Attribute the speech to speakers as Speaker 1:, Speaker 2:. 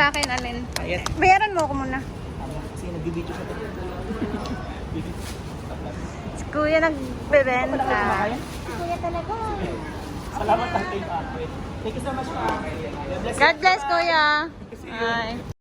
Speaker 1: sa akin, alin?
Speaker 2: Ayan.
Speaker 1: Bayaran mo ako muna.
Speaker 2: Kasi nag-video siya.
Speaker 1: Si Kuya nagbebenta.
Speaker 3: Kuya talaga.
Speaker 2: Salamat natin. Thank you so much, ma'am.
Speaker 1: God bless, Kuya. Bye.